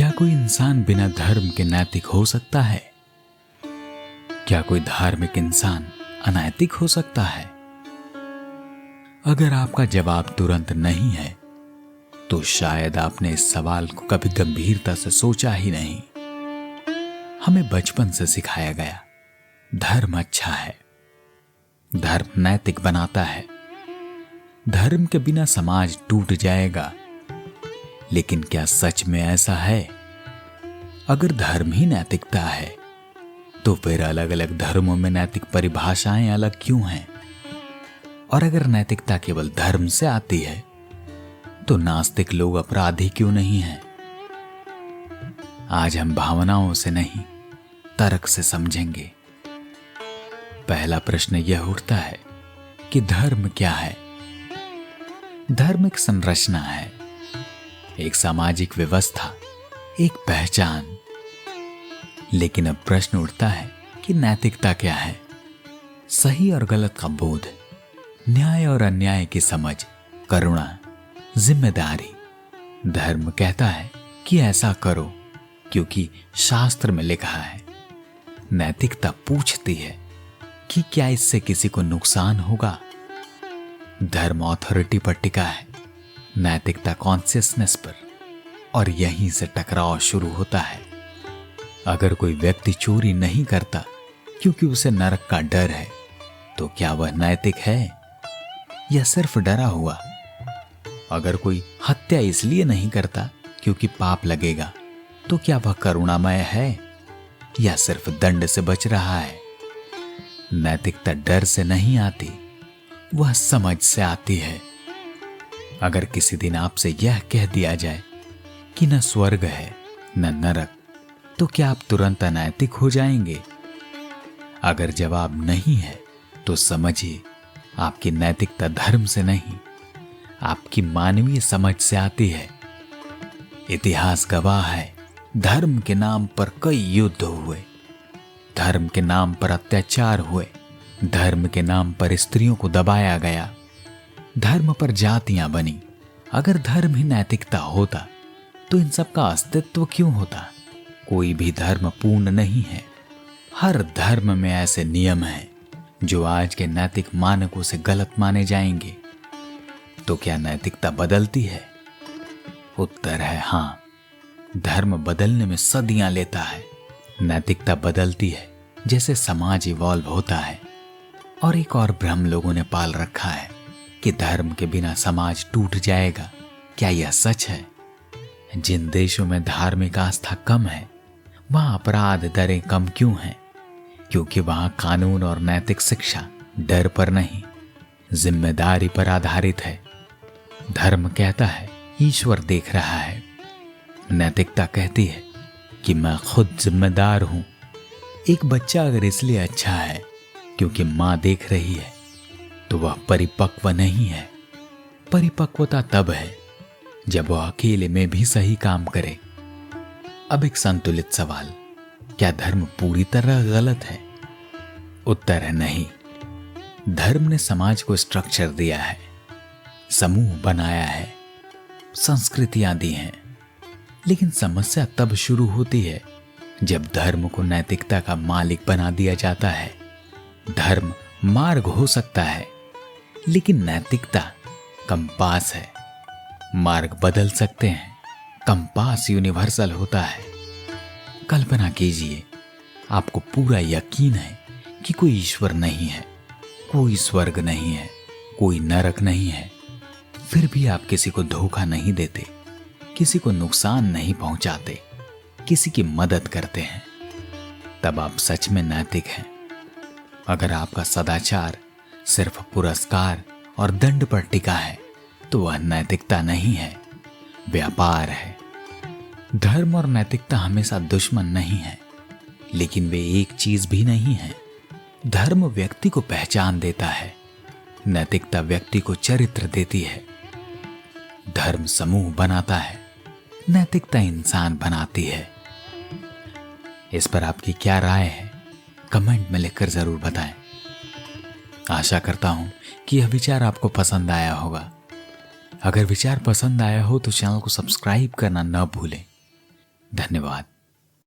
क्या कोई इंसान बिना धर्म के नैतिक हो सकता है? क्या कोई धार्मिक इंसान अनैतिक हो सकता है? अगर आपका जवाब तुरंत नहीं है तो शायद आपने इस सवाल को कभी गंभीरता से सोचा ही नहीं। हमें बचपन से सिखाया गया धर्म अच्छा है, धर्म नैतिक बनाता है, धर्म के बिना समाज टूट जाएगा। लेकिन क्या सच में ऐसा है? अगर धर्म ही नैतिकता है तो फिर अलग अलग धर्मों में नैतिक परिभाषाएं अलग क्यों हैं? और अगर नैतिकता केवल धर्म से आती है तो नास्तिक लोग अपराधी क्यों नहीं हैं? आज हम भावनाओं से नहीं, तर्क से समझेंगे। पहला प्रश्न यह उठता है कि धर्म क्या है? धर्म एक संरचना है, एक सामाजिक व्यवस्था, एक पहचान। लेकिन अब प्रश्न उठता है कि नैतिकता क्या है? सही और गलत का बोध, न्याय और अन्याय की समझ, करुणा, जिम्मेदारी। धर्म कहता है कि ऐसा करो क्योंकि शास्त्र में लिखा है। नैतिकता पूछती है कि क्या इससे किसी को नुकसान होगा? धर्म ऑथोरिटी पर टिका है, नैतिकता कॉन्शियसनेस पर, और यहीं से टकराव शुरू होता है। अगर कोई व्यक्ति चोरी नहीं करता क्योंकि उसे नरक का डर है तो क्या वह नैतिक है या सिर्फ डरा हुआ? अगर कोई हत्या इसलिए नहीं करता क्योंकि पाप लगेगा तो क्या वह करुणामय है या सिर्फ दंड से बच रहा है? नैतिकता डर से नहीं आती, वह समझ से आती है। अगर किसी दिन आपसे यह कह दिया जाए कि न स्वर्ग है न नरक, तो क्या आप तुरंत अनैतिक हो जाएंगे? अगर जवाब नहीं है तो समझिए आपकी नैतिकता धर्म से नहीं, आपकी मानवीय समझ से आती है। इतिहास गवाह है, धर्म के नाम पर कई युद्ध हुए, धर्म के नाम पर अत्याचार हुए, धर्म के नाम पर स्त्रियों को दबाया गया, धर्म पर जातियां बनी। अगर धर्म ही नैतिकता होता तो इन सब का अस्तित्व क्यों होता? कोई भी धर्म पूर्ण नहीं है। हर धर्म में ऐसे नियम हैं जो आज के नैतिक मानकों से गलत माने जाएंगे। तो क्या नैतिकता बदलती है? उत्तर है हाँ। धर्म बदलने में सदियां लेता है। नैतिकता बदलती है जैसे समाज इवॉल्व होता है। और एक और भ्रम लोगों ने पाल रखा है कि धर्म के बिना समाज टूट जाएगा। क्या यह सच है? जिन देशों में धार्मिक आस्था कम है वहां अपराध दरें कम क्यों हैं? क्योंकि वहां कानून और नैतिक शिक्षा डर पर नहीं, जिम्मेदारी पर आधारित है। धर्म कहता है ईश्वर देख रहा है, नैतिकता कहती है कि मैं खुद जिम्मेदार हूं। एक बच्चा अगर इसलिए अच्छा है क्योंकि मां देख रही है तो वह परिपक्व नहीं है। परिपक्वता तब है जब वह अकेले में भी सही काम करे। अब एक संतुलित सवाल, क्या धर्म पूरी तरह गलत है? उत्तर है नहीं। धर्म ने समाज को स्ट्रक्चर दिया है, समूह बनाया है, संस्कृतियां दी हैं। लेकिन समस्या तब शुरू होती है जब धर्म को नैतिकता का मालिक बना दिया जाता है। धर्म मार्ग हो सकता है लेकिन नैतिकता कंपास है। मार्ग बदल सकते हैं, कंपास यूनिवर्सल होता है। कल्पना कीजिए आपको पूरा यकीन है कि कोई ईश्वर नहीं है, कोई स्वर्ग नहीं है, कोई नरक नहीं है। फिर भी आप किसी को धोखा नहीं देते, किसी को नुकसान नहीं पहुंचाते, किसी की मदद करते हैं। तब आप सच में नैतिक हैं। अगर आपका सदाचार सिर्फ पुरस्कार और दंड पर टिका है तो वह नैतिकता नहीं है, व्यापार है। धर्म और नैतिकता हमेशा दुश्मन नहीं है, लेकिन वे एक चीज भी नहीं है। धर्म व्यक्ति को पहचान देता है, नैतिकता व्यक्ति को चरित्र देती है। धर्म समूह बनाता है, नैतिकता इंसान बनाती है। इस पर आपकी क्या राय है? कमेंट में लिखकर जरूर बताएं। आशा करता हूं कि यह विचार आपको पसंद आया होगा। अगर विचार पसंद आया हो तो चैनल को सब्सक्राइब करना न भूलें। धन्यवाद।